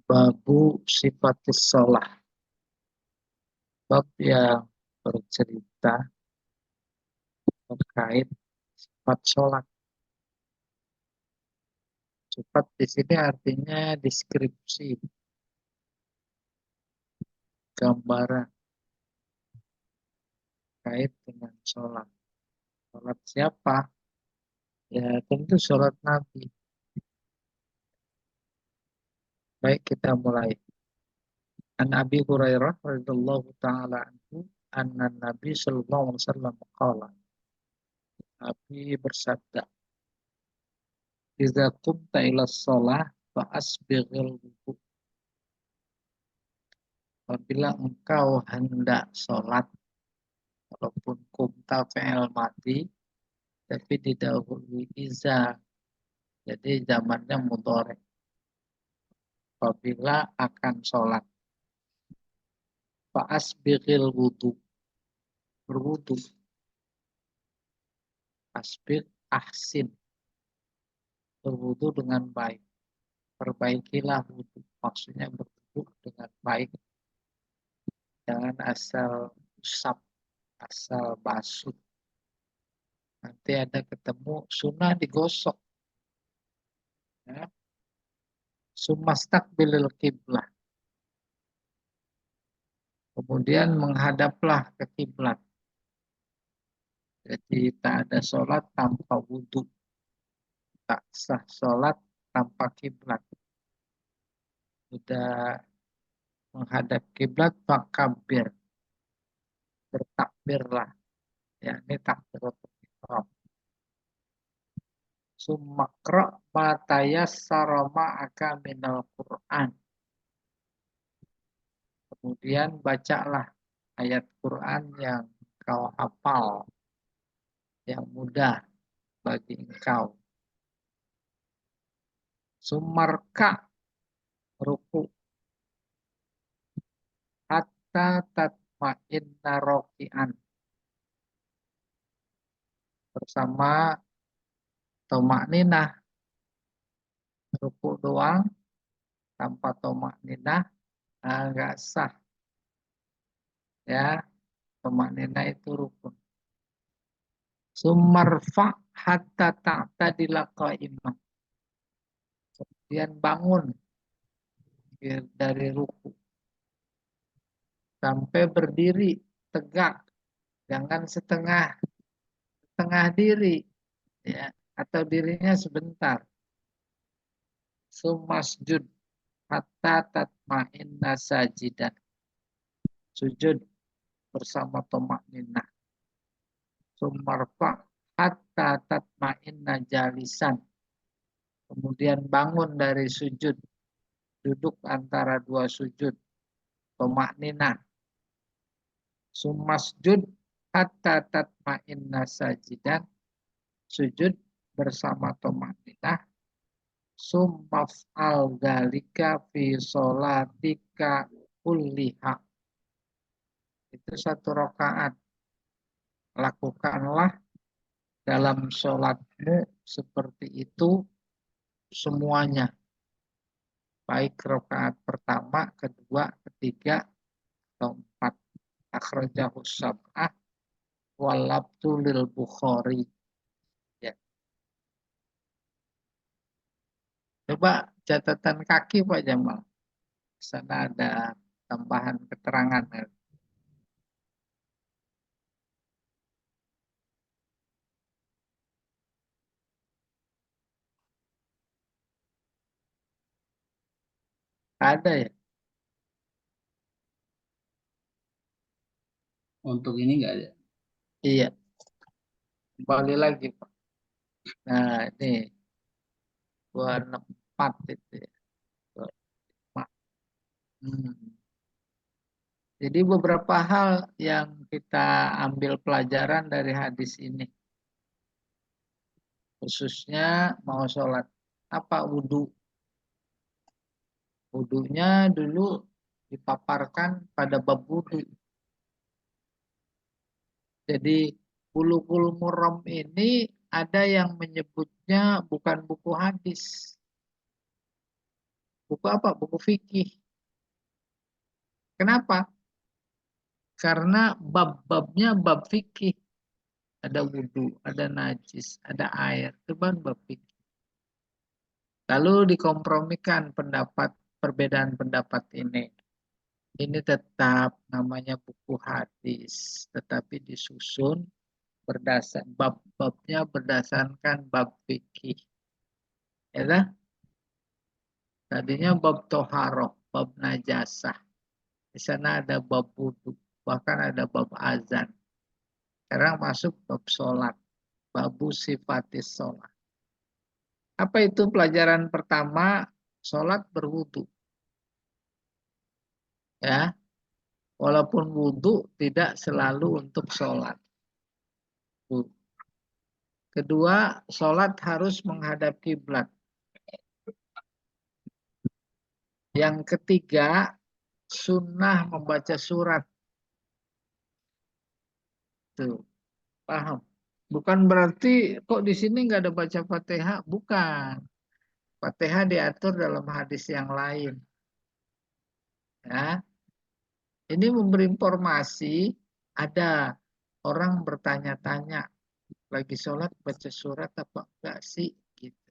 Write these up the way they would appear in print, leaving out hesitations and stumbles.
Babu sifatis sholah. Bab yang bercerita terkait sifat sholat. Sifat di sini artinya deskripsi, gambaran terkait dengan sholat. Sholat siapa? Ya tentu sholat Nabi. Baik, kita mulai. An Abi Hurairah radhiyallahu taala anhu anna Nabi sallallahu alaihi wasallam qala. Nabi bersabda, "Idza qumta ila shalah fa asbighil wudu." Apabila engkau hendak sholat, walaupun kumta fi'il mati, tapi didahului iza, jadi zamannya mudhari. Apabila akan sholat, fa asbighil wudu, berwudu. Asbigh ahsin, berwudu dengan baik. Perbaikilah wudu, maksudnya berwudu dengan baik. Jangan asal usap, asal basuh. Nanti ada ketemu sunnah digosok. Ya. Sumastaqbilil qiblah. Kemudian menghadaplah ke kiblat. Jadi tak ada sholat tanpa wudhu. Tak sah sholat tanpa kiblat. Sudah menghadap kiblat, fakabir. Bertakbirlah. Ya, ini takbiratul ihram. Sumakra matayassara ma'aka minal Qur'an. Kemudian bacalah ayat Quran yang kau hafal, yang mudah bagi engkau. Sumarka, ruku, hatta tatma'inna roki'an. Bersama tomak ninah, ruku doang, tanpa tomak ninah, enggak sah. Ya, tomak ninah itu rukun. Sumarfa hatta ta'tadila qa'imah. Kemudian bangun dari ruku sampai berdiri tegak, jangan setengah diri, ya, atau dirinya sebentar. Sumasjud hatta tatma'inna sajidan. Sujud bersama tomak ninah. Sumarfa hatta tatma'inna jalisan. Kemudian bangun dari sujud, duduk antara dua sujud, tomak ninah. Sumasjud hatta tatma'inna sajidan. Sujud bersama tomak ninah. Summaf'al dzalika fi sholatika kulliha. Itu satu rakaat. Lakukanlah dalam sholatmu seperti itu semuanya. Baik rakaat pertama, kedua, ketiga, atau empat. Akhrajahu sab'ah walabtu lil Bukhari. Ya. Coba catatan kaki Pak Jamal. Di sana ada tambahan keterangan. Ada ya? Untuk ini nggak ada. Iya. Kembali lagi Pak. Nah ini 264 itu ya. 264. Jadi beberapa hal yang kita ambil pelajaran dari hadis ini. Khususnya mau sholat. Apa wudhu? Wudhunya dulu dipaparkan pada bab wudhu. Jadi Bulughul Maram ini ada yang menyebutnya bukan buku hadis. Buku apa? Buku fikih. Kenapa? Karena bab-babnya bab fikih. Ada wudhu, ada najis, ada air. Itu kan bab fikih. Lalu dikompromikan pendapat perbedaan pendapat ini. Ini tetap namanya buku hadis, tetapi disusun bab-babnya berdasarkan bab fikih. Ya, tadinya bab toharoh, bab najasah. Di sana ada bab wudhu, bahkan ada bab azan. Sekarang masuk bab sholat, babu sifatis sholat. Apa itu pelajaran pertama? Sholat berwudhu. Ya, walaupun wudhu tidak selalu untuk sholat. Kedua, sholat harus menghadap kiblat. Yang ketiga, sunnah membaca surat. Tuh, paham? Bukan berarti kok di sini nggak ada baca Fatihah, bukan. Fatihah diatur dalam hadis yang lain. Ya, ini memberi informasi. Ada orang bertanya-tanya, lagi sholat baca surat apa enggak sih? Gitu.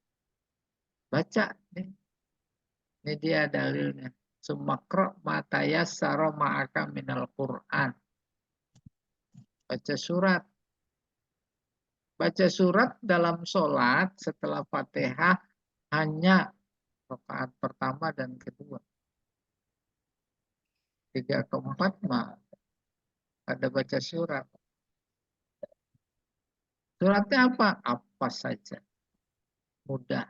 Baca nih, ini dia dalilnya. Sumakro matayassara ma'aka minal Qur'an. Baca surat. Baca surat dalam sholat setelah Fatihah hanya rakaat pertama dan kedua. 3 keempat mah ada baca surat. Suratnya apa? Apa saja. Mudah.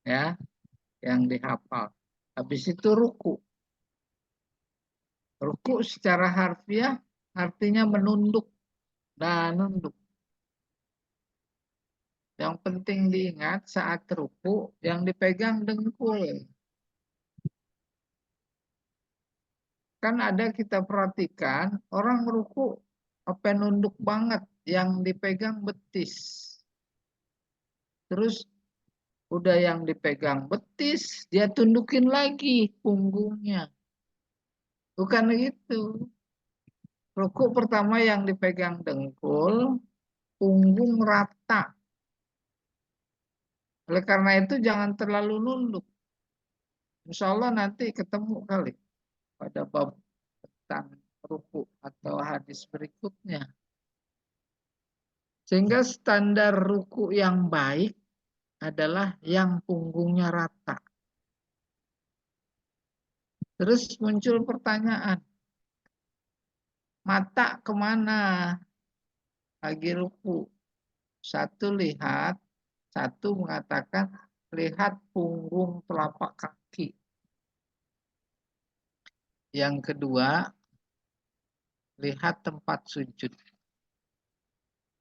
Ya, yang dihafal. Habis itu ruku. Ruku secara harfiah artinya menunduk dan nunduk. Yang penting diingat saat ruku yang dipegang dengkul. Kan ada kita perhatikan orang ruku apa nunduk banget, yang dipegang betis. Terus udah yang dipegang betis, dia tundukin lagi punggungnya. Bukan gitu. Ruku pertama yang dipegang dengkul, punggung rata. Oleh karena itu jangan terlalu nunduk. Insya Allah nanti ketemu kali pada bab tentang ruku atau hadis berikutnya. Sehingga standar ruku yang baik adalah yang punggungnya rata. Terus muncul pertanyaan, mata kemana lagi ruku? Satu lihat, satu mengatakan lihat punggung telapak kaki. Yang kedua, lihat tempat sujud.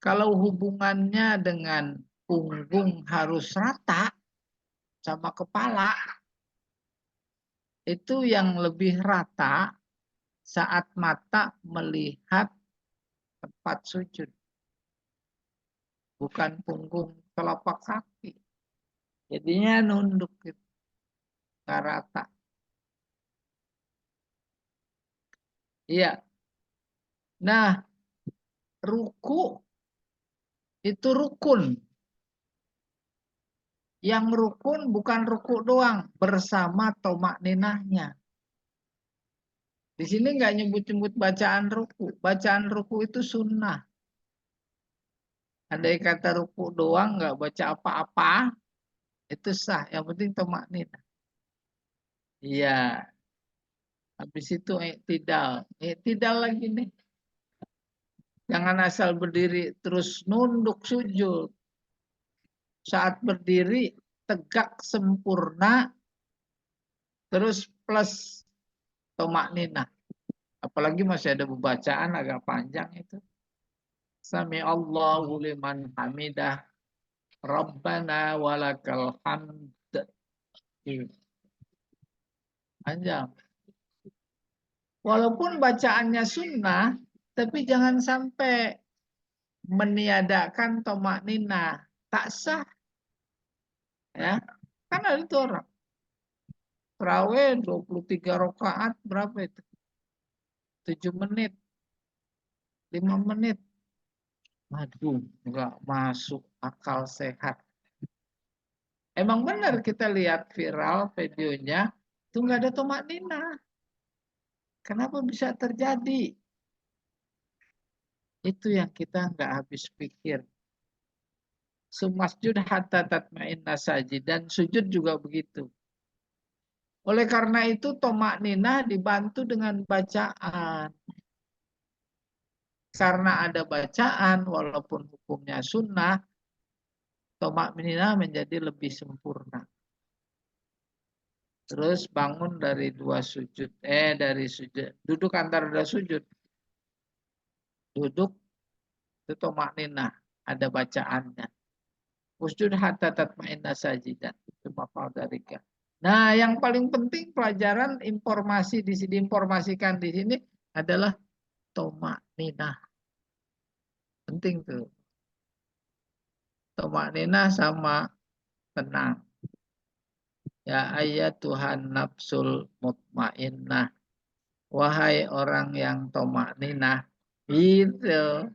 Kalau hubungannya dengan punggung harus rata sama kepala, itu yang lebih rata saat mata melihat tempat sujud. Bukan punggung telapak kaki. Jadinya nunduk gitu, nggak rata. Iya. Nah, ruku itu rukun. Yang rukun bukan ruku doang, bersama tomak ninahnya. Di sini nggak nyebut-nyebut bacaan ruku. Bacaan ruku itu sunnah. Andai kata ruku doang nggak baca apa-apa, itu sah. Yang penting tomak ninah. Iya. Habis itu iktidal. Iktidal lagi nih. Jangan asal berdiri terus nunduk sujud. Saat berdiri tegak sempurna terus plus tomak ninah. Apalagi masih ada pembacaan agak panjang itu. Sami Allahu liman hamidah. Rabbana walakal hamd. Panjang. Walaupun bacaannya sunnah, tapi jangan sampai meniadakan tomak ninah. Tak sah. Ya, kan ada itu orang. Tarawih 23 rakaat berapa itu? 7 menit, 5 menit. Waduh, nggak masuk akal sehat. Emang benar kita lihat viral videonya, itu nggak ada tomak nina. Kenapa bisa terjadi? Itu yang kita nggak habis pikir. Sumasjud hatta tatma'inna sajid. Dan sujud juga begitu. Oleh karena itu tomak nina dibantu dengan bacaan. Karena ada bacaan, walaupun hukumnya sunnah, tomak nina menjadi lebih sempurna. Terus bangun dari dua sujud. Dari sujud. Duduk antara dua sujud. Duduk itu tomak nina. Ada bacaannya. Usjud hatta tatma'inna sajidan. Itu mafal darika. Nah, yang paling penting pelajaran informasi di sini diinformasikan di sini adalah tomak nina. Penting tuh. Tomak nina sama tenang. Ya ayat Tuhan nafsul mutmainnah. Wahai orang yang tomak nina. Itu.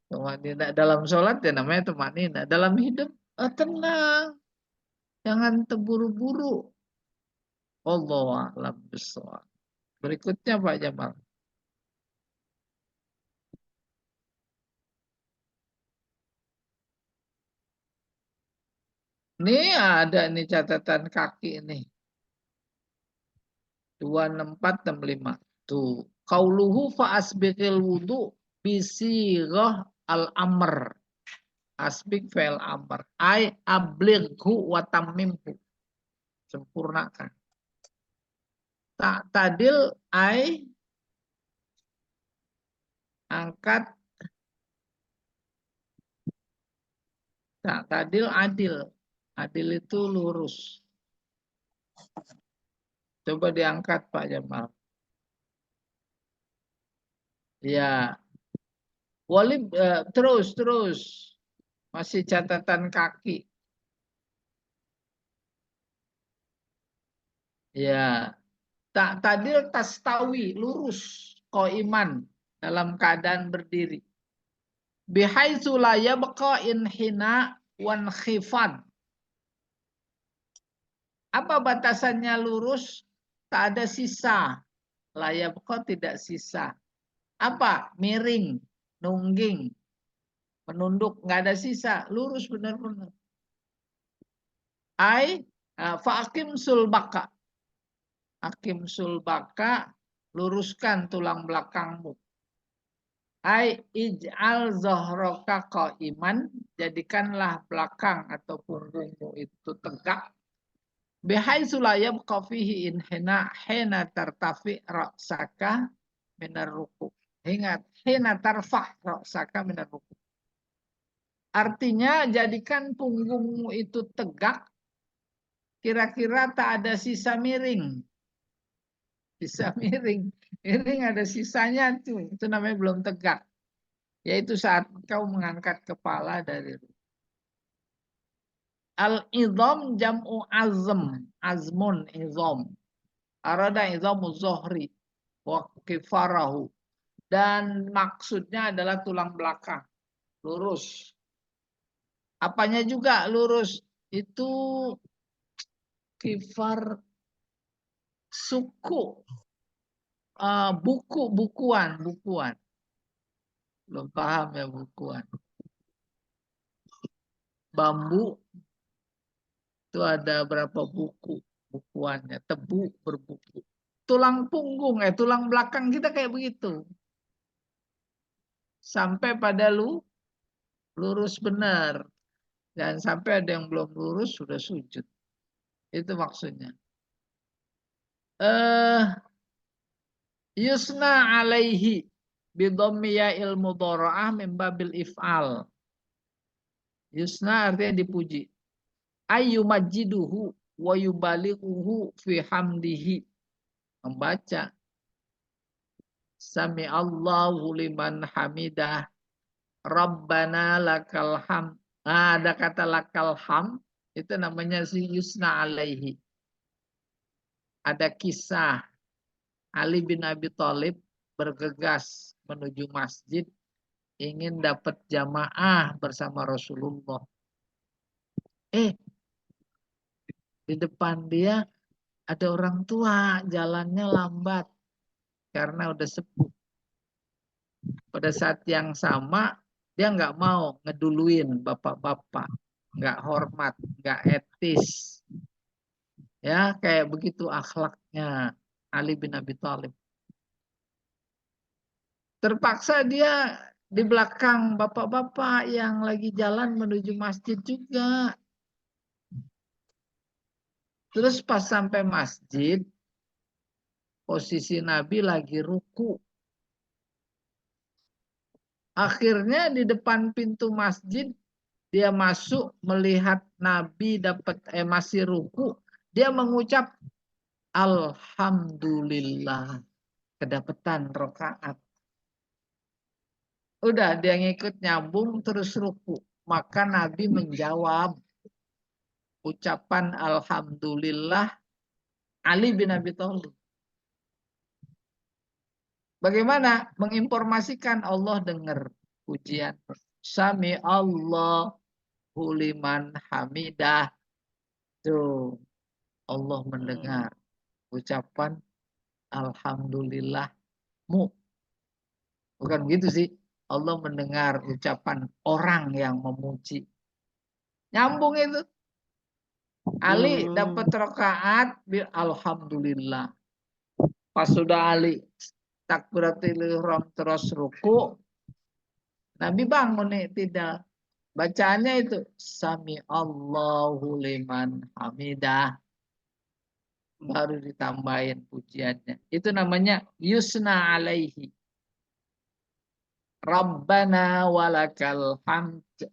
Tomak nina. Dalam sholat ya namanya tomak nina. Dalam hidup tenang. Jangan terburu-buru. Allahu a'lam bishawab. Berikutnya Pak Jamal. Ini ada nih catatan kaki nih. 26465. Tuh. Qauluhu fa asbiqil wudu bisirah al-amr. Asbiq fa'il amr. Ay ablighu wa tammimhu. Sempurnakan. Tak tadil ay angkat. Tak tadil adil. Adil itu lurus. Coba diangkat Pak Jamal. Ya. Walib terus. Masih catatan kaki. Ya. Tak tadil tastawi, lurus. Iman dalam keadaan berdiri. Bihaitsu la yabqa inhina wan khifad. Apa batasannya lurus? Tak ada sisa. La yabqa tidak sisa. Apa? Miring, nungging, menunduk, nggak ada sisa, lurus benar-benar. Ai fa'akim sulbaka. Akim sulbaka, luruskan tulang belakangmu. Ai ij'al zahraka qa'iman, jadikanlah belakang atau punggungmu itu tegak. Bihaitsu la yabqa fihi inhina hina tartafi ra'saka minar ruku. Hina tarfa' ra'saka minar ruku. Artinya jadikan punggungmu itu tegak, kira-kira tak ada sisa miring. Sisa miring. Miring ada sisanya tuh. Itu namanya belum tegak. Yaitu saat kau mengangkat kepala dari ruku. Al-idham jam'u azm. Azmun idham. Arada idhamu zohri. Wa kifarahu. Dan maksudnya adalah tulang belakang. Lurus. Apanya juga lurus. Itu kifar suku. Bukuan. Belum paham ya bukuan. Bambu itu ada berapa buku. Bukuannya. Tebu berbuku. Tulang punggung, tulang belakang kita kayak begitu. Sampai pada lurus benar. Jangan sampai ada yang belum lurus sudah sujud. Itu maksudnya. Yusna alaihi bidommiya ilmu doro'ah mimbabil if'al. Yusna artinya dipuji. Ayyumajiduhu wa yubalighuhu fi hamdihi. Membaca. Sami Allahu liman hamidah. Rabbana lakal ham. Ada kata lakal ham. Itu namanya si yusna alaihi. ada kisah Ali bin Abi Thalib bergegas menuju masjid ingin dapat jamaah bersama Rasulullah. Di depan dia ada orang tua, jalannya lambat karena udah sepuh. Pada saat yang sama, dia nggak mau ngeduluin bapak-bapak, nggak hormat, nggak etis. Ya, kayak begitu akhlaknya Ali bin Abi Thalib. Terpaksa dia di belakang bapak-bapak yang lagi jalan menuju masjid juga. Terus pas sampai masjid, posisi Nabi lagi ruku. Akhirnya di depan pintu masjid, dia masuk melihat Nabi masih ruku. Dia mengucap Alhamdulillah, kedapatan rokaat. Udah dia ngikut nyambung terus ruku. Maka Nabi menjawab ucapan Alhamdulillah Ali bin Abi Thalib. Bagaimana menginformasikan Allah dengar pujian. Sami Allahu liman hamidah. Tuh, Allah mendengar ucapan Alhamdulillahmu. Bukan begitu sih. Allah mendengar ucapan orang yang memuji. Nyambung itu. Ali dapat rakaat bil Alhamdulillah. Pas sudah Ali takbiratul ihram terus ruku, Nabi bangun nih tidak. Bacaannya itu Sami Allahu liman hamidah. Baru ditambahin pujiannya. Itu namanya yusna alaihi. Rabbana walakal hamd.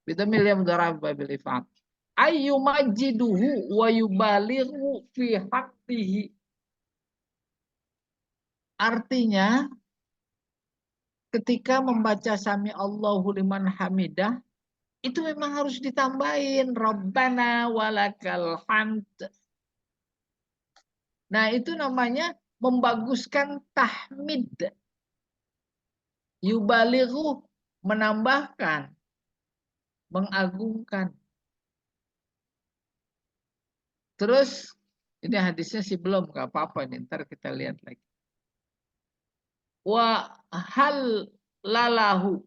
Bitamil yang mudharab bil ifam. Ayyu majiduhu wa yubalighu fi haqqihi. Artinya ketika membaca Sami Allahu liman hamidah itu memang harus ditambahin Rabbana walakal hamd. Nah, itu namanya membaguskan tahmid. Yubalighu menambahkan, mengagungkan. Terus ini hadisnya sih belum, nggak apa-apa nih, ntar kita lihat lagi. Wa hal lalahu.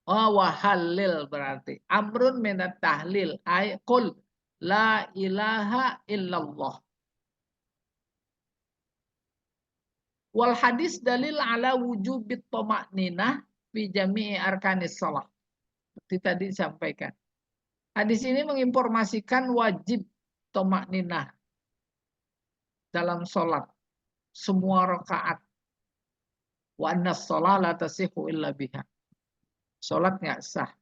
Wa halil berarti amrun minat tahlil ay qul la ilaha illallah. Wal hadis dalil ala wujubit thama'ninah fi jami'i arkanis shalah. Seperti tadi disampaikan. Hadis ini menginformasikan wajib thama'ninah dalam sholat semua rakaat. Wa anna shalah la tasihhu illa biha. Sholat nggak sah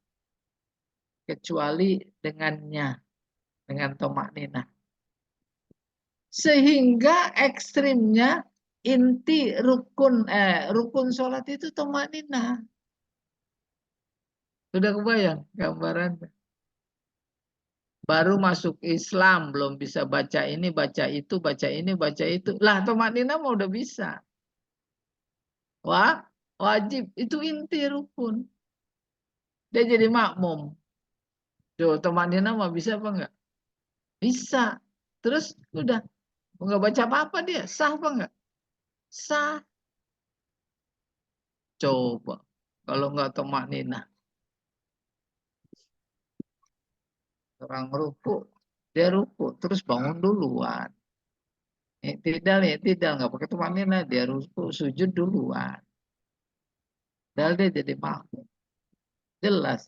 kecuali dengannya, dengan thama'ninah. Sehingga ekstrimnya inti rukun sholat itu thama'ninah. Sudah kebayang gambarannya? Baru masuk Islam belum bisa baca ini, baca itu, baca ini, baca itu. Lah thama'ninah mah udah bisa. Wah, wajib itu inti rukun. Dia jadi makmum. Tuh, thama'ninah mah bisa apa enggak? Bisa. Terus udah enggak baca apa-apa dia, sah apa enggak? Sah. Coba kalau enggak thama'ninah. Orang ruku, dia ruku terus bangun duluan. Tidak nggak pakai thama'ninah, dia ruku sujud duluan. Padahal dia jadi makmum. Jelas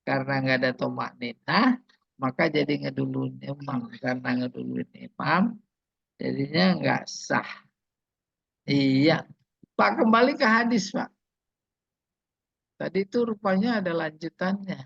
karena nggak ada thama'ninah, maka jadi ngeduluin imam. Karena ngeduluin imam, jadinya nggak sah. Iya, Pak, kembali ke hadis, Pak. Tadi itu rupanya ada lanjutannya.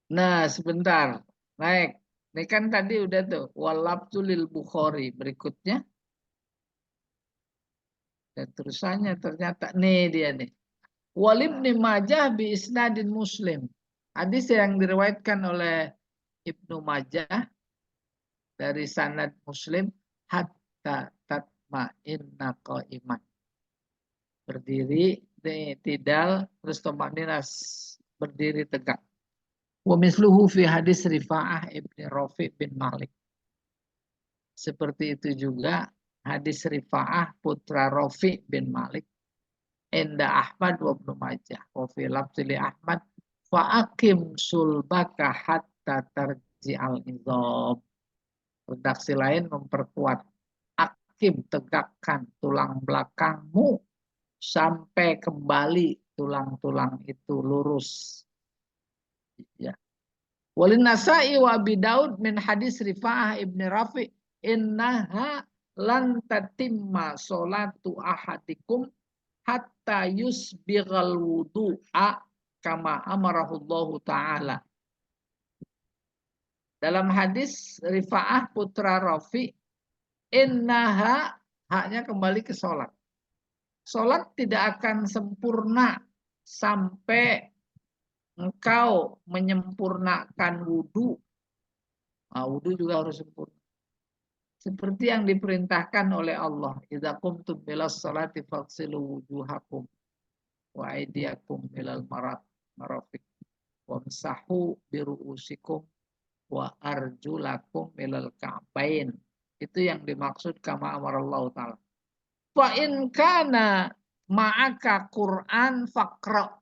Nah, sebentar. Naik. Ini kan tadi udah tuh. Walabtu lil Bukhari. Berikutnya. Dan terusannya ternyata nih dia nih. Wal Ibnu Majah bi isnadin Muslim. Hadis yang diriwayatkan oleh Ibnu Majah dari sanad Muslim, hatta tatma'inna qa'iman. Berdiri tidal terus tumakninas berdiri tegak. Wa misluhu fi hadis Rifa'ah ibni Rafi bin Malik. Seperti itu juga hadis Rifa'ah putra Rafi bin Malik. Inda Ahmad wa Ibnu Majah. Wa fi lafzi Ahmad fa'akim sulbaka hatta tarji'al nizam. Redaksi lain memperkuat. Akim, tegakkan tulang belakangmu sampai kembali tulang-tulang itu lurus. Ya. Walin Nasai wa Abi Daud min hadis Rifa'ah ibni Rafi innaha lan tatimma sholatu ahadikum hatta yusbighal wudu'a kama amarahullahu ta'ala. Dalam hadis Rifa'ah putra Rafi, innaha, haknya kembali ke sholat. Sholat tidak akan sempurna sampai engkau menyempurnakan wudhu. Nah, wudhu juga harus sempurna. Seperti yang diperintahkan oleh Allah. Idza qumtum ilas sholati faghsilu wujuhakum wa aydiyakum ilal marafiq wamsahu biru'usikum wa arjulakum ilal ka'bain. Itu yang dimaksud kama amarallahu ta'ala. Fa in kana ma'aka Qur'an faqra.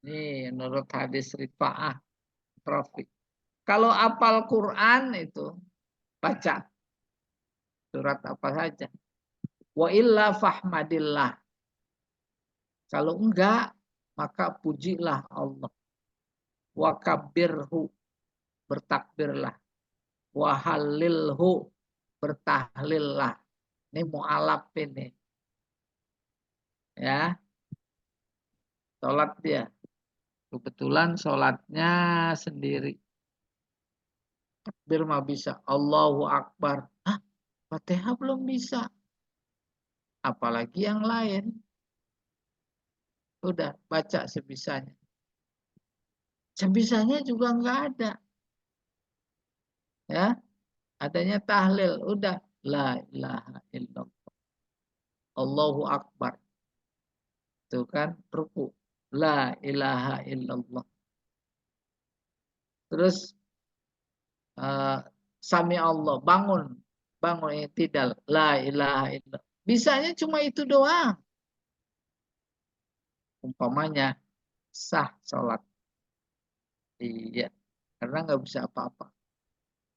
Ini menurut hadis Rifa'ah Rafi. Kalau apal Quran itu baca surat apa saja. Wa illa fahmadillah. Kalau enggak maka pujilah Allah. Wa kabbirhu, bertakbirlah. Wa halilhu, bertahlillah. Ini mu'alaf ini. Ya. Salat dia. Kebetulan sholatnya sendiri. Takbir mah bisa. Allahu Akbar. Hah? Fatihah belum bisa. Apalagi yang lain. Udah, baca sebisanya. Sebisanya juga nggak ada. Ya, adanya tahlil. Udah. La ilaha illallah. Allahu Akbar. Itu kan ruku. La ilaha illallah. Terus sami Allah, bangun i'tidal, la ilaha illallah. Bisanya cuma itu doang. Umpamanya sah sholat. Iya, karena nggak bisa apa-apa.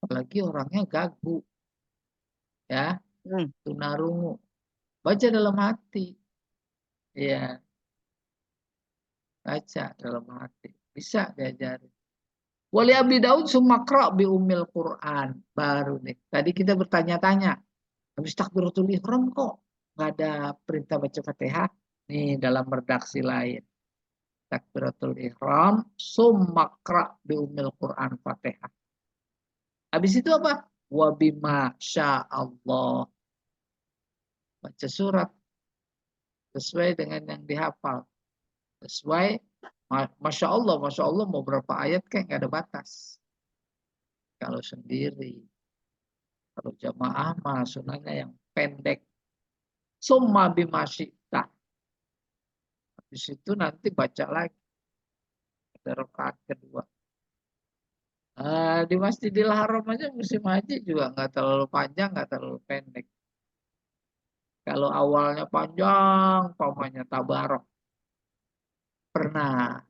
Apalagi orangnya gagu, ya, tunarungu. Baca dalam hati, ya, baca dalam hati. Bisa diajarin. Wali Abi Daud sumakra bi umil Quran. Baru nih. Tadi kita bertanya-tanya. Habis takbiratul ihram kok nggak ada perintah baca Fatihah? Nih dalam redaksi lain. Takbiratul ihram sumakra bi umil Quran Fatihah. Habis itu apa? Wa bima Allah. Baca surat sesuai dengan yang dihafal. Sesuai Masya Allah mau berapa ayat kayak nggak ada batas. Kalau sendiri, kalau jamaah mah sunahnya yang pendek. Summa bimasyita. Habis itu nanti baca lagi. Ada rakaat kedua. Di Masjidil Haram aja musim haji juga nggak terlalu panjang, nggak terlalu pendek. Kalau awalnya panjang, pamannya tabarok. Pernah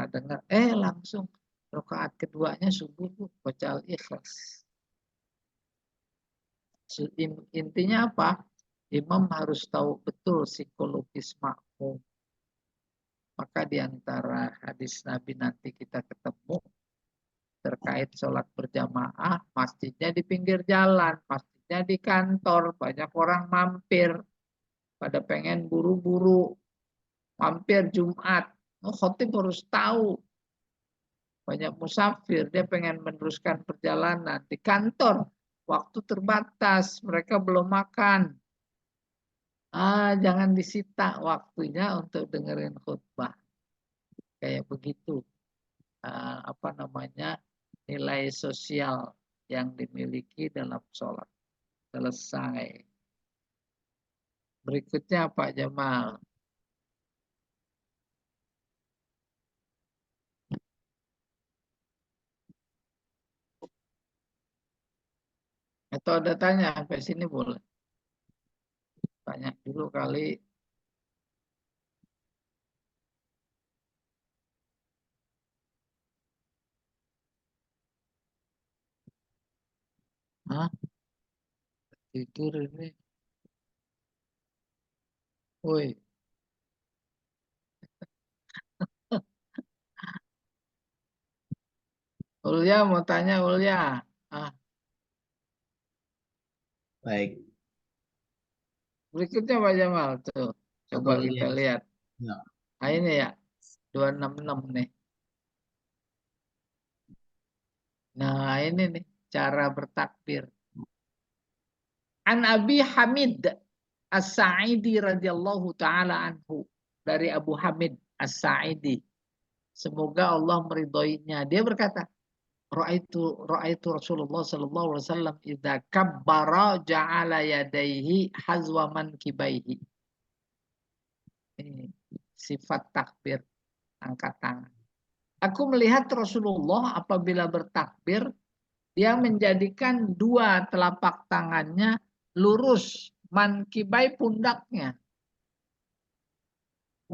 dengar, langsung rakaat keduanya subuh baca Al-Ikhlas. Intinya apa? Imam harus tahu betul psikologis makmum. Maka di antara hadis Nabi nanti kita ketemu terkait sholat berjamaah, masjidnya di pinggir jalan, masjidnya di kantor, banyak orang mampir, pada pengen buru-buru, mampir Jumat. Khotib harus tahu, banyak musafir, dia pengen meneruskan perjalanan di kantor, waktu terbatas, mereka belum makan. Jangan disita waktunya untuk dengerin khutbah. Kayak begitu. Apa namanya, nilai sosial yang dimiliki dalam sholat. Selesai. Berikutnya Pak Jamal. Atau ada tanya sampai sini boleh. Tanya dulu kali. Hah? Tidur ini. Woi, Ulya mau tanya Ulya. Ah, Baik, berikutnya Pak Jamal tuh. Coba coba kita lihat. lihat. Ya, Ini ya, 266 nih. Nah, ini nih cara bertakbir. An Abi Hamid As-Sa'idi radhiyallahu taala anhu, dari Abu Hamid As-Sa'idi. Semoga Allah meridhoinya. Dia berkata, Ra'aitu Rasulullah sallallahu alaihi wasallam idza kabbara ja'ala yadayhi hazwa mankibaihi. Ini sifat takbir, angkat tangan. Aku melihat Rasulullah apabila bertakbir, dia menjadikan dua telapak tangannya lurus, mankibai pundaknya.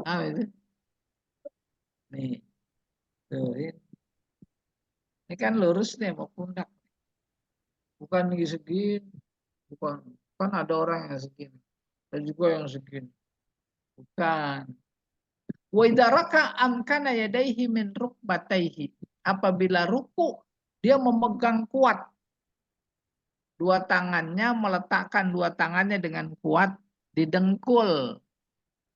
Itu. Nih, tuh, ini kan lurus nih mau pundak. Bukan segini, bukan. Kan ada orang yang segini. Ada juga yang segini. Bukan. Wa idza raka'a amkana yadayhi min rukbatayhi. Apabila ruku, dia memegang kuat dua tangannya, meletakkan dua tangannya dengan kuat di dengkul.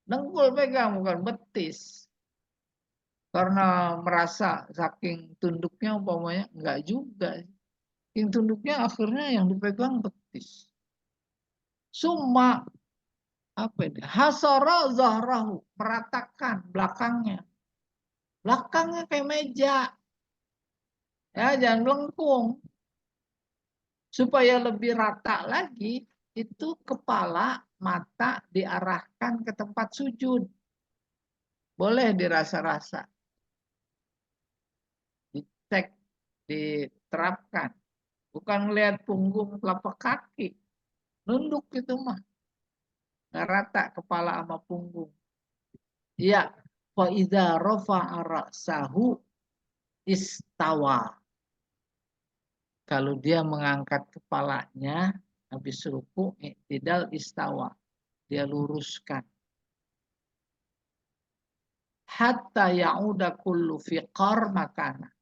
Dengkul pegang, bukan betis. Karena merasa saking tunduknya umpamanya, enggak juga. Saking tunduknya akhirnya yang dipegang betis. Summa apa ini? Hasara zahrahu, meratakan belakangnya. Belakangnya kayak meja. Ya, jangan melengkung. Supaya lebih rata lagi, itu kepala, mata diarahkan ke tempat sujud. Boleh dirasa-rasa. Dicek, diterapkan. Bukan melihat punggung telapak kaki. Nunduk itu mah. Nggak rata kepala sama punggung. Iya. Fa idza rafa'a ra'sahu istawa. Kalau dia mengangkat kepalanya habis ruku, i'tidal istawa. Dia luruskan. Hatta ya'uda kullu fiqar makana.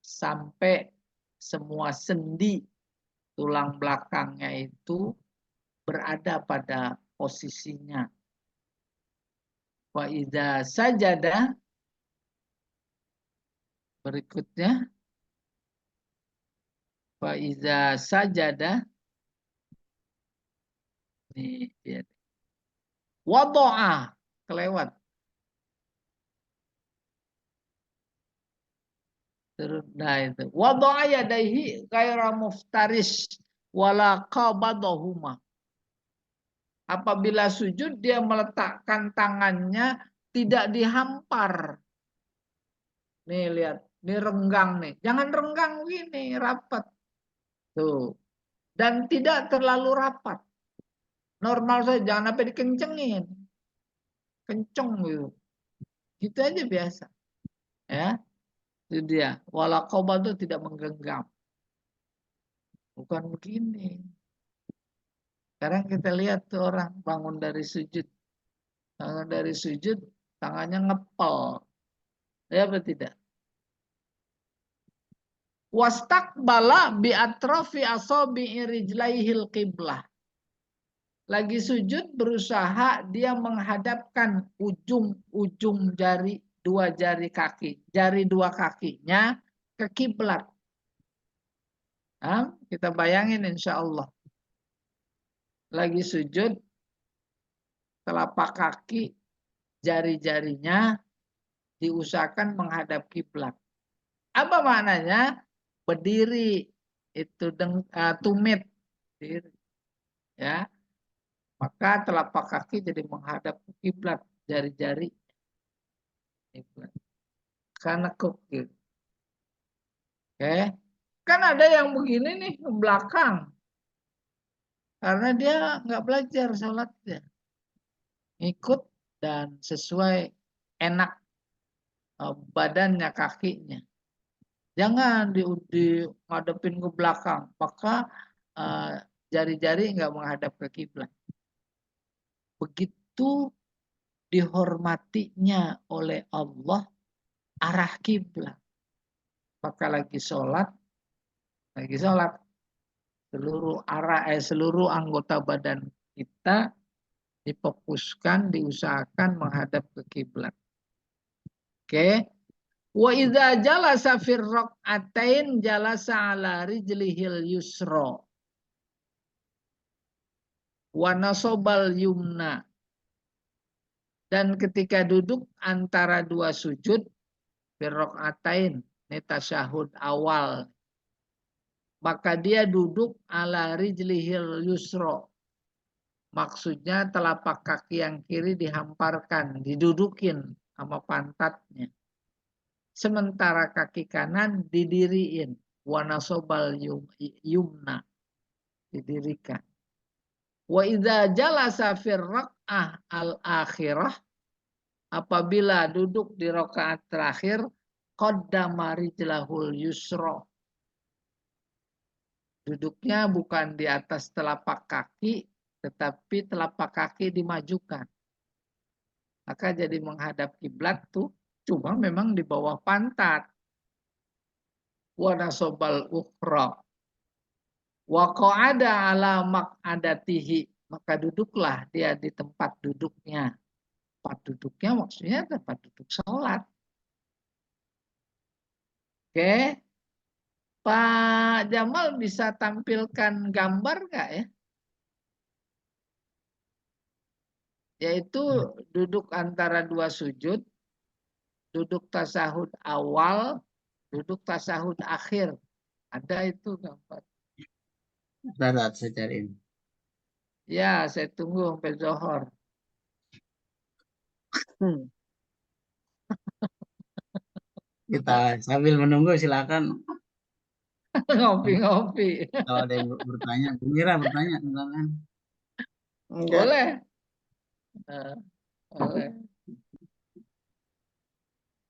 Sampai semua sendi tulang belakangnya itu berada pada posisinya. Wa idza sajada, berikutnya wa idza sajada, nih dia. Wadoa, kelewat. Terus nah itu. Wadoa yadaihi ghaira muftaris wala qabadahuma. Apabila sujud dia meletakkan tangannya tidak dihampar. Nih lihat, ini renggang nih. Jangan renggang gini, rapat. Tuh. Dan tidak terlalu rapat. Normal saja, jangan sampai dikencengin. Kenceng gitu. Gitu aja biasa. Ya, itu dia. Wala itu tidak menggenggam. Bukan begini. Sekarang kita lihat tuh orang bangun dari sujud. Bangun dari sujud, tangannya ngepel. Ya apa tidak? Wastaqbala bi atrafi asabi'i rijlaihil qiblah. Lagi sujud berusaha dia menghadapkan ujung-ujung jari, dua jari kaki, jari dua kakinya ke kiblat. Kita bayangin insya Allah. Lagi sujud, telapak kaki, jari-jarinya diusahakan menghadap kiblat. Apa maknanya? Berdiri itu tumit, berdiri. Ya, maka telapak kaki jadi menghadap kiblat, jari-jari kiblat. Karena gitu. Oke, kan ada yang begini nih ke belakang, karena dia nggak belajar sholatnya, ikut dan sesuai enak badannya, kakinya. Jangan di ngadepin ke belakang, maka jari-jari nggak menghadap ke kiblat. Begitu dihormatinya oleh Allah arah kiblat. Maka lagi sholat, seluruh anggota badan kita difokuskan, diusahakan menghadap ke kiblat. Oke. Wa idza jalasa fir rak'atain jalasa ala rijlihil yusra wa nasobal yumna. Dan ketika duduk antara dua sujud fir rak'atain, ini tasyahud awal, maka dia duduk ala rijlihil yusra. Maksudnya telapak kaki yang kiri dihamparkan, didudukin sama pantatnya. Sementara kaki kanan didiriin. Wanasobal yumna. Didirikan. Wa idza jalasa fir rak'ah al-akhirah. Apabila duduk di rakaat terakhir. Qaddama rijlahul yusra. Duduknya bukan di atas telapak kaki, tetapi telapak kaki dimajukan. Maka jadi menghadap kiblat tuh cuma memang di bawah pantat. Wa nasobal ukhra. Wa qa'ada ala maq'adatihi. Maka duduklah dia di tempat duduknya. Tempat duduknya maksudnya tempat duduk sholat. Oke. Pak Jamal bisa tampilkan gambar nggak ya? Yaitu duduk antara dua sujud, duduk tasahud awal, duduk tasahud akhir. Ada itu gambar. Bentar, saya cariin. Ya, saya tunggu sampai Zohor. Kita sambil menunggu silakan. Ngopi-ngopi. Kalau ada yang bertanya, Mira bertanya silakan. Enggak. Boleh. Boleh.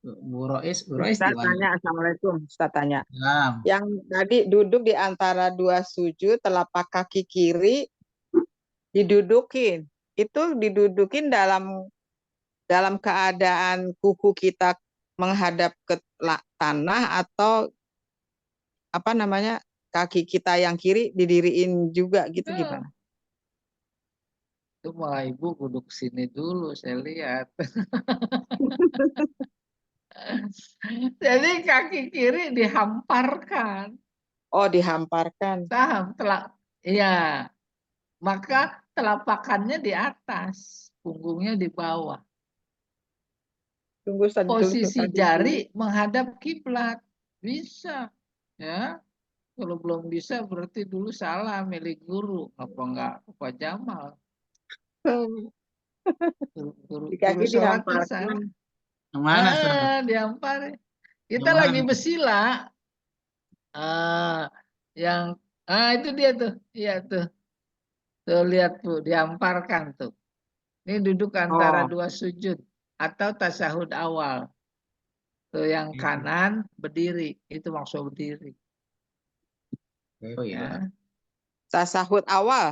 Bu Rois Ustaz gimana? tanya, Assalamualaikum. Ustaz tanya. Salam. Yang tadi duduk di antara dua sujud, telapak kaki kiri didudukin. Itu didudukin dalam keadaan kuku kita menghadap ke tanah atau apa namanya kaki kita yang kiri didiriin juga gitu Ya, gimana? itu malah ibu duduk sini dulu, saya lihat. Jadi kaki kiri dihamparkan. Oh, dihamparkan. Paham? Iya. Maka telapakannya di atas, punggungnya di bawah. Tunggu saja Posisi jari menghadap kiblat. Bisa. Ya. Kalau belum bisa berarti dulu salah milih guru. Apa enggak Pak Jamal? di kaki Sholatnya sana. dihamparkan. Kemana, Ustaz? Dihampar. Kita Kemana? lagi bersila. Yang itu dia tuh. Iya tuh. Tuh lihat tuh, dihamparkan tuh. Ini duduk antara dua sujud atau tasyahud awal. Tuh yang kanan berdiri, itu maksud berdiri. Oh iya. Ya. Tasahud awal.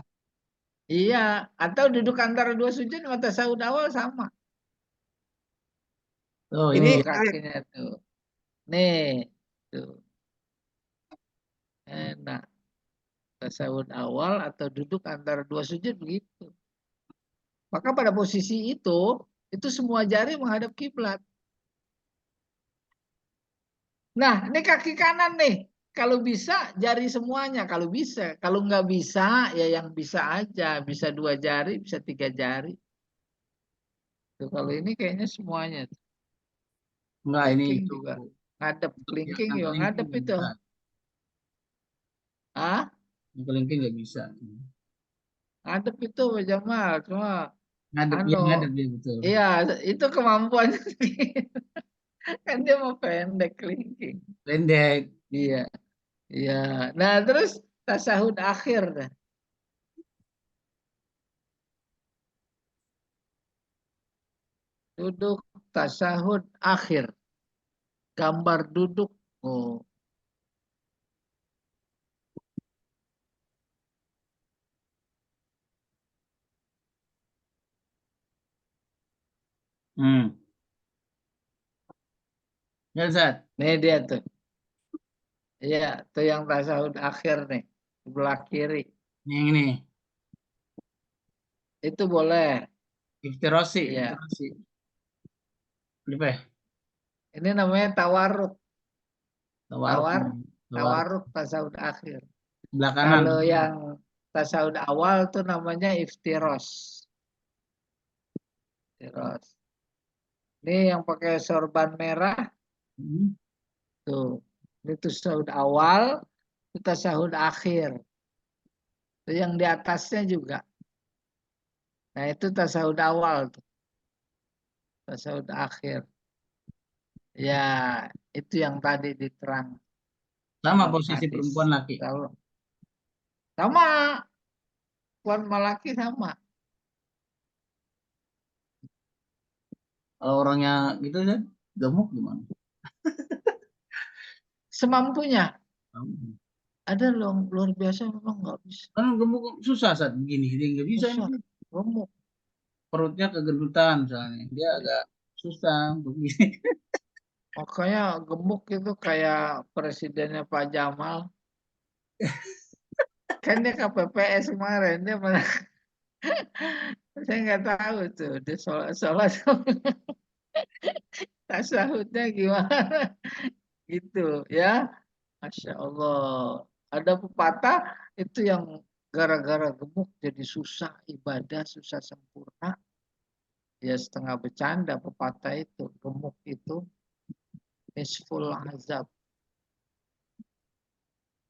Iya, atau duduk antara dua sujud sama tasyahud awal sama. Oh Ini ini Kakinya tuh. Nih, tuh. Enak. Tasyahud awal atau duduk antara dua sujud begitu. Maka pada posisi itu semua jari menghadap kiblat. Nah, ini kaki kanan nih. Kalau bisa jari semuanya, kalau bisa. Kalau nggak bisa, ya yang bisa aja. Bisa dua jari, bisa tiga jari. Tuh, kalau ini kayaknya semuanya. Enggak, ini Kelingking itu. juga. Ngadep, kelingking Yang juga kelingking ngadep nggak itu. bisa. Ah, Yang kelingking nggak bisa. ngadep itu Pak Jamal. Cuma, Ngadep, anu, ya ngadep dia betul. iya, itu kemampuannya. Kan dia mau pendek kelingking. Pendek. Iya, iya. Nah, terus tasahud akhir dah. Duduk tasahud akhir. Gambar duduk. Oh, Hmm. Ya, Ustaz. nih dia tuh. Iya, tuh yang tasahud akhir nih. Sebelah kiri. Yang ini. Itu boleh. Iftirosi. Iya. Iftirosi. Apa ya? Ini namanya tawarruk. Tawaruk. Tawar, Tawaruk. tawarruk tasawuf akhir. Sebelah kanan. Kalau yang tasawuf awal tuh namanya iftiros. Iftiros. Ini yang pakai sorban merah Hmm. tuh. Ini tasawuf awal, itu tasawuf akhir. Itu yang di atasnya juga. Nah, itu tasawuf awal tuh. Tasawuf akhir. Ya, itu yang tadi diterang Sama dalam posisi hadis. perempuan laki. Kalau sama, puan malaki sama. Kalau orangnya gitu kan gemuk gimana? Semampunya. Ada loh luar biasa memang nggak bisa. Kan gemuk susah saat begini. Dia nggak bisa Susah, ini. gemuk. Perutnya kegendutan misalnya. Dia agak susah untuk gini. Makanya gemuk itu kayak presidennya Pak Jamal. Kan dia KPPS kemarin. Dia mana, saya nggak tahu tuh. Dia sholat tasahudnya gimana. Gitu ya. Masya Allah. Ada pepatah itu yang gara-gara gemuk jadi susah ibadah, susah sempurna. Ya setengah bercanda pepatah itu. Gemuk itu nisful azab.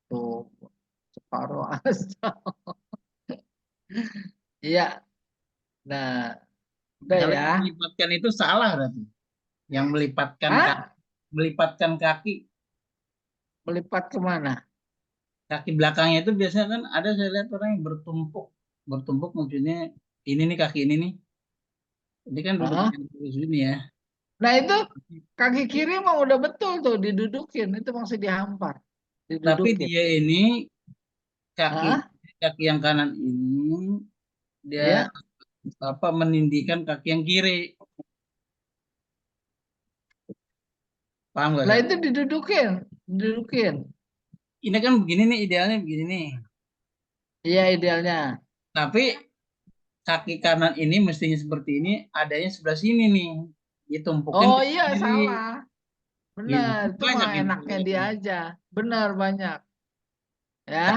Tuh, separuh azab. Iya. Nah, udah Kalau ya. yang melipatkan itu salah berarti. Yang Hah? melipatkan kaki, Melipat kemana? kaki belakangnya itu biasanya kan ada saya lihat orang yang bertumpuk. Bertumpuk maksudnya ini nih kaki ini nih. Ini kan Hah? duduknya di sini ya. Nah itu kaki kiri mah udah betul tuh didudukin. Itu masih dihampar. Tapi Didudukin. dia ini kaki Hah? kaki yang kanan ini dia Ya. apa menindihkan kaki yang kiri. Paham gak, Lah Sat? itu didudukin. Didudukin. Ini kan begini nih idealnya begini nih. Iya idealnya. Tapi kaki kanan ini mestinya seperti ini, adanya sebelah sini nih. Ditumpukin Oh ke iya kiri. salah. Gitu. Benar. Itu Banyak mah yang enaknya seperti dia itu. aja. Benar banyak. Ya.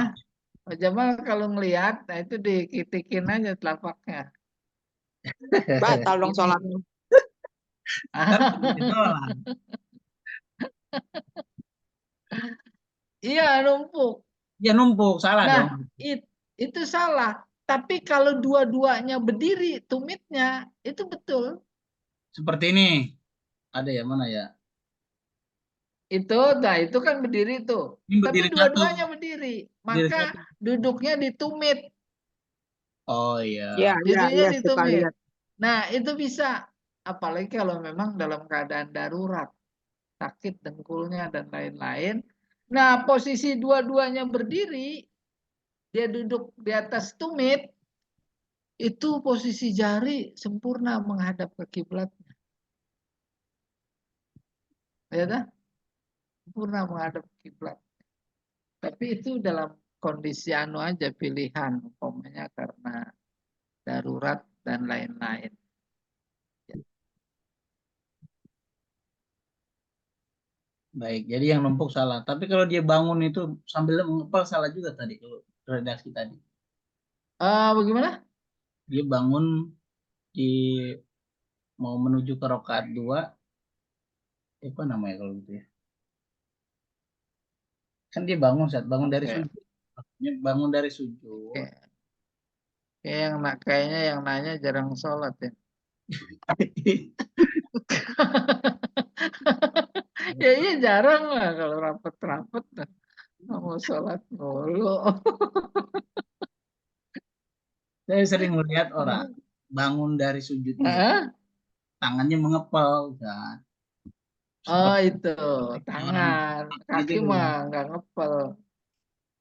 Pak Jamal kalau ngelihat, nah itu dikitikin aja telapaknya. Batal dong Ini. sholatnya. Kan seperti sholat. Iya numpuk. Ya numpuk, salah Nah, dong. itu salah. Tapi kalau dua-duanya berdiri, tumitnya, itu betul. Seperti ini. Ada ya mana ya? Itu, nah itu kan berdiri tuh. Ini Tapi berdiri satu. dua-duanya berdiri. Berdiri Maka satu. duduknya ditumit. Oh Ya, iya. ya, Duduknya ya, suka ditumit. lihat. Nah, itu bisa. Apalagi kalau memang dalam keadaan darurat. Sakit dengkulnya dan lain-lain. Nah, posisi dua-duanya berdiri, dia duduk di atas tumit, itu posisi jari sempurna menghadap ke kiblat. Ya kan? Sempurna menghadap kiblat. Tapi itu dalam kondisi anu aja pilihan, umpamanya karena darurat dan lain-lain. Baik, jadi yang numpuk salah. Tapi kalau dia bangun itu sambil mengepal salah juga tadi kalau redaksi tadi. Bagaimana? Dia bangun di mau menuju ke rakaat 2, apa namanya kalau gitu ya? Kan dia bangun saat bangun dari Oke. sujud. Maksudnya bangun dari sujud. Kayaknya yang nanya jarang sholat ya. Ya iya jarang lah kalau rapet-rapet nggak mau sholat mulu. Saya sering melihat orang bangun dari sujudnya itu Hah? tangannya mengepal kan. Oh Seperti itu orang tangan, gitu kaki mah kan. nggak ngepel.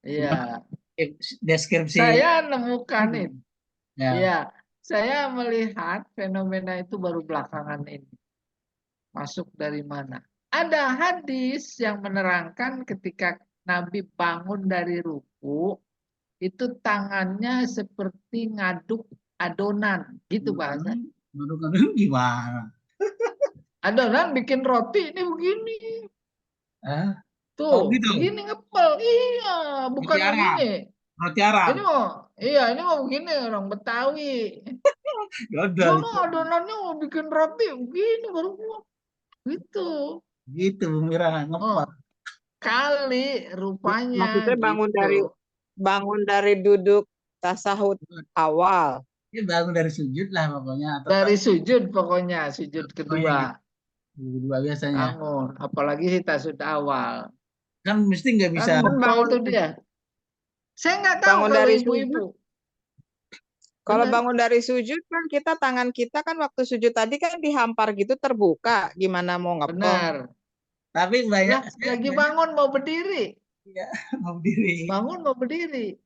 Iya, Cuma deskripsi saya nemukan itu. Iya, ya. saya melihat fenomena itu baru belakangan ini. Masuk dari mana? Ada hadis yang menerangkan ketika Nabi bangun dari ruku, itu tangannya seperti ngaduk adonan, gitu bahasa. Baru gimana? Adonan bikin roti ini begini. Ah, Tuh, oh gitu. begini ngepel. Iya, Roti bukan Arab. begini. Roti Arab. Ini mau, iya, ini mau begini orang Betawi. Dodol Mana itu. adonannya mau bikin roti begini baru gua. Gitu. Gitu Mira Oh, ngepal. kali rupanya Maksudnya gitu. bangun dari duduk tasahud awal. Dia bangun dari sujud lah pokoknya atau Dari sujud pokoknya, sujud pokoknya kedua. gitu. Dua biasanya. Bangun. Apalagi sih tasud awal. Kan mesti nggak Kan bisa. Kan ngepel bangun tuh dia. Saya nggak tahu bangun kalau dari ibu-ibu. sujud. Kalau Benar. bangun dari sujud kan tangan kita kan waktu sujud tadi kan dihampar gitu terbuka. Gimana mau ngepel? Benar. Tapi banyak Lah, lagi bangun mau berdiri. ya mau diri. Bangun mau berdiri.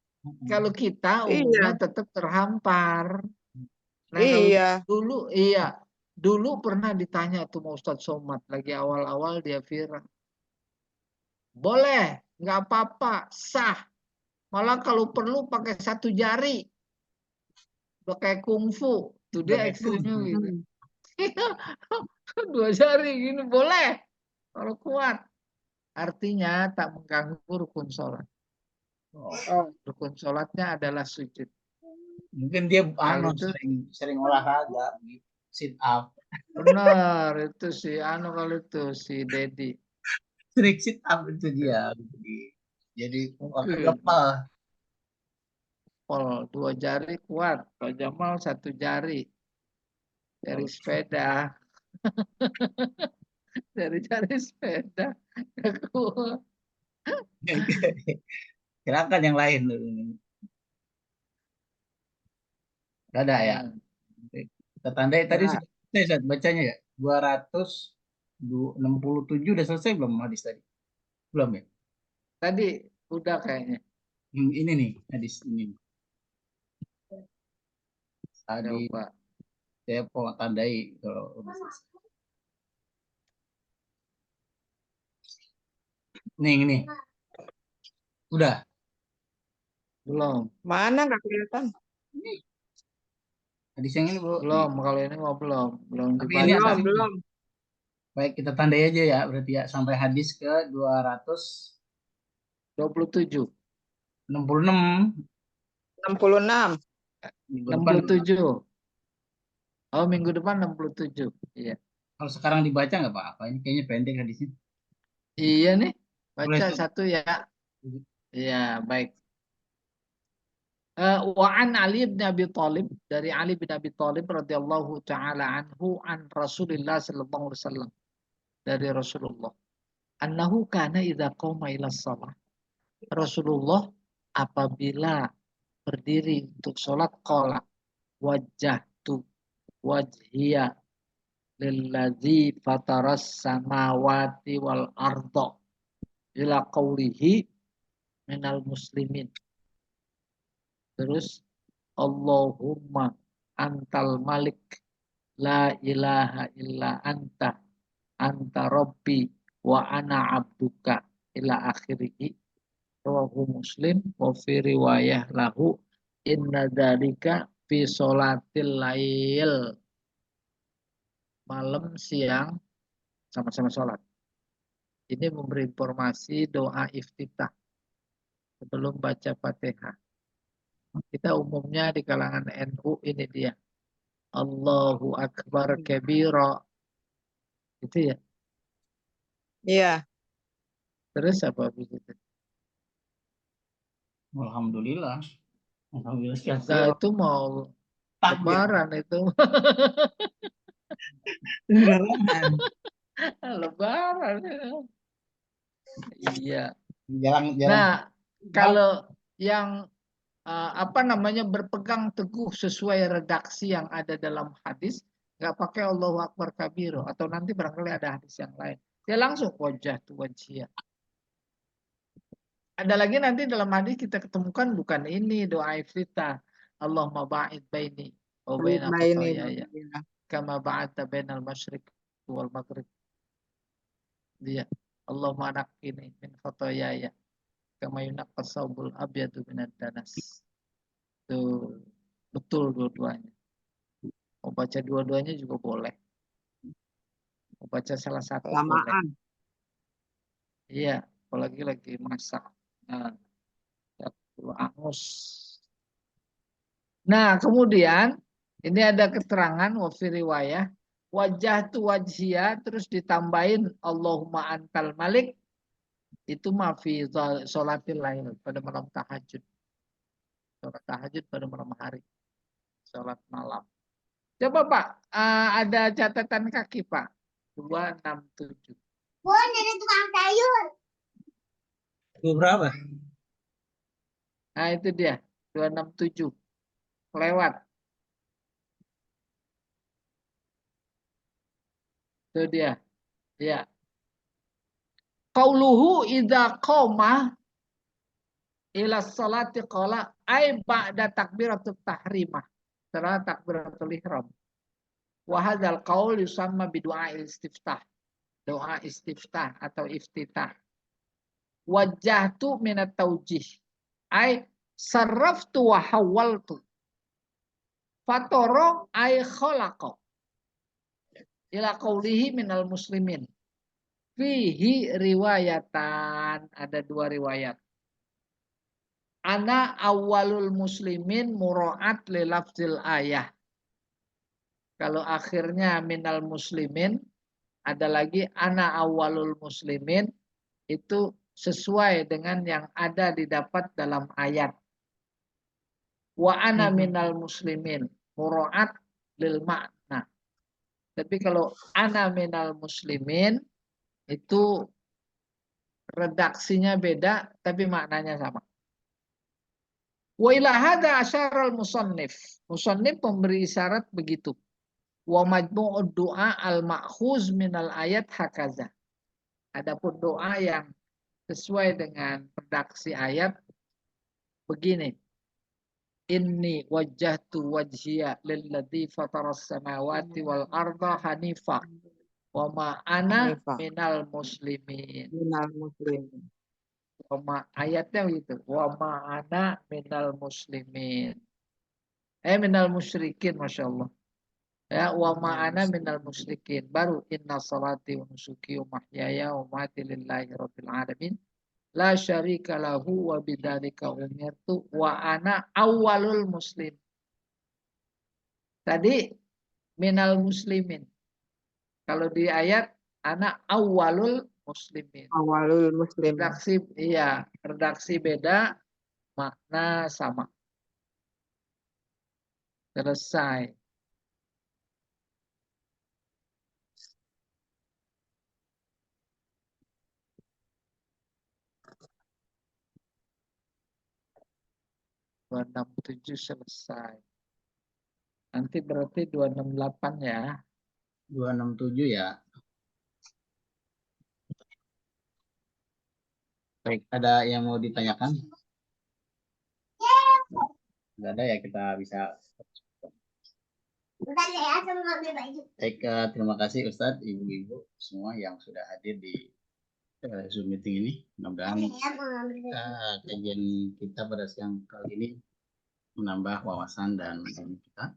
Kalau kita umumnya Iya, tetap terhampar. Nah, kalau iya. dulu, iya. Dulu pernah ditanya tuh sama Ustadz Somad. Lagi awal-awal dia viral. Boleh, nggak apa-apa, sah. Malah kalau perlu pakai satu jari. Udah kayak kungfu. Tuh Udah dia kayak ekstrimnya kungfu. gitu. Hmm. Dua jari gini boleh. Kalau kuat. Artinya tak mengganggu rukun sholat. Oh, Oh, Rukun sholatnya adalah sujud. mungkin dia Hal anu itu sering sering olahraga gitu. Sit up. benar. Itu si Anu kalau itu si Dedi. Sering sit up itu dia. Jadi pakai Mungkin kepal. pol dua jari kuat. Kalau Jamal satu jari dari sepeda, dari jari sepeda. Nggak kuat. Silakan yang lain. Gak ada ya. Nah, Kita tandai tadi nah, sudah selesai Sat, bacanya ya. 267 udah selesai belum hadis tadi? Belum ya? tadi udah kayaknya. Ini nih hadis ini. Tadi Coba. saya mau tandai kalau udah selesai. Nih ini. Udah. Belum. mana nggak kelihatan? Ini hadis yang ini, Bu. Nih. Belum. Kalau ini mau belum. Belum Tapi ini dibaca. atas Belum, ini. belum. Baik, kita tandai aja ya. Berarti ya sampai hadis ke 27. 266. 66. Minggu depan. 67. Oh, minggu depan 67. Iya. Kalau sekarang dibaca nggak apa-apa. Ini kayaknya pendek hadisnya. Iya nih. Boleh, Baca Sat? satu ya. Iya, baik. Wa an Ali bin Abi Thalib, dari Ali bin Abi Thalib radhiyallahu taala anhu an Rasulillah sallallahu alaihi wasallam, dari Rasulullah. Annahu kana idza qama ila shalah. Rasulullah apabila berdiri untuk sholat qala wajjahtu wajhiya lilladzi fataras samawati wal arda ila qawlihi minal muslimin. Terus Allahumma antal malik la ilaha illa anta anta rabbi wa ana abduka ila akhirih. Rawahu Muslim wa fi riwayah lahu inna dzalika fi sholatil lail. Malam siang sama-sama sholat. Ini memberi informasi doa iftitah sebelum baca Fatihah. Kita umumnya di kalangan NU ini dia. Allahu Akbar kabira. Itu ya. Iya. Terus apa begitu? Alhamdulillah. Alhamdulillah Nah, katsira. itu mau Takbir. lebaran itu. Beneran. Lebaran. Iya. Jarang. Nah, kalau yang apa namanya berpegang teguh sesuai redaksi yang ada dalam hadis, nggak pakai Allahu Akbar kabiro, atau nanti barangkali ada hadis yang lain. Dia langsung wajah tu wajhiyah. Ada lagi nanti dalam hadis kita ketemukan bukan ini doa iftitah. Allahumma ba'id baini wa baina Baini. khotoyaya kama ba'adta bainal masyriq wal maghrib. Dia Allahumma naqqini min khotoyaya kama yunaqqas saubul abyadu minad danas. Tuh, betul dua-duanya. Mau baca dua-duanya juga boleh. Mau baca salah satu boleh. Lamaan. Iya, apalagi lagi masak. Nah, angus. Nah, kemudian ini ada keterangan wafi riwayah wajah tu wajhia terus ditambahin Allahumma antal malik itu mafi sholatil lail pada malam tahajud. Sholat tahajud pada malam hari. Sholat malam. Coba Pak, ada catatan kaki Pak. 267. Jadi tukang sayur. Itu berapa? Nah, itu dia. 267. Lewat. Itu dia. Ya. Qauluhu idza qoma ila salati qala ay ba'da takbiratul tahrimah. Setelah takbiratul ihram. Wa hadzal qaul yusamma bi du'a istiftah. Doa istiftah atau iftitah. Wajjahtu minat taujih. Ay sarraftu wa hawaltu. Fatoro ay khalaqa. Ila qawlihi minal muslimin. Fihi riwayatan. Ada dua riwayat. Ana awalul muslimin mura'at li lafzil ayah. Kalau akhirnya minal muslimin. Ada lagi ana awalul muslimin. Itu sesuai dengan yang ada didapat dalam ayat. Wa ana minal muslimin mura'at lil makna. Tapi kalau ana minal muslimin itu redaksinya beda tapi maknanya sama. Wa ila hadza asyaral musannif. Musannif memberi isyarat begitu. Wa majmu'ud du'a al-ma'khuz minal ayat hakaza. Adapun doa yang sesuai dengan redaksi ayat begini. Inni wajjahtu wajhiya lilladzi fataras samawati wal arda hanifa wa ma ana Hanifa. minal muslimin. Minal muslimin. Wa ma ayatnya begitu. Wa ma ana minal muslimin. Minal musyrikin masyaallah. Ya wa ma ana minal musyrikin. Baru inna salati wa nusuki wa mahyaya wa mati lillahi rabbil alamin. La syarika lahu wa bidzalika umirtu wa ana awwalul muslim. Tadi minal muslimin. Kalau di ayat ana awwalul muslimin. Awalul muslimin. Redaksi beda, makna sama. Selesai. Dua enam tujuh selesai. Nanti berarti 268 ya. 267 ya. Baik, ada yang mau ditanyakan? Enggak ada ya, kita bisa. Bentar ya, aku mau ambil baju. Baik, terima kasih Ustadz, Ibu-Ibu semua yang sudah hadir di Zoom meeting ini. Mudah-mudahan kajian kita pada siang kali ini menambah wawasan dan ilmu kita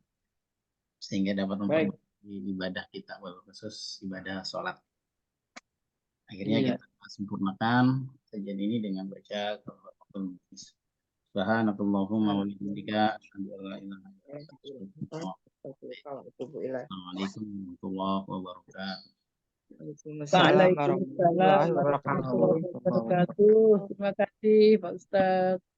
sehingga dapat memperbaiki ibadah kita, khusus ibadah sholat. Akhirnya kita sempurnakan kajian ini dengan baca Subhanakallahumma wa bihamdika asyhadu an la ilaha illa anta astaghfiruka wa atubu ilaik. Assalamualaikum warahmatullahi wabarakatuh. Waalaikumsalam warahmatullahi Waalaikumsalam wabarakatuh. warahmatullahi wabarakatuh. Terima kasih Pak Ustadz.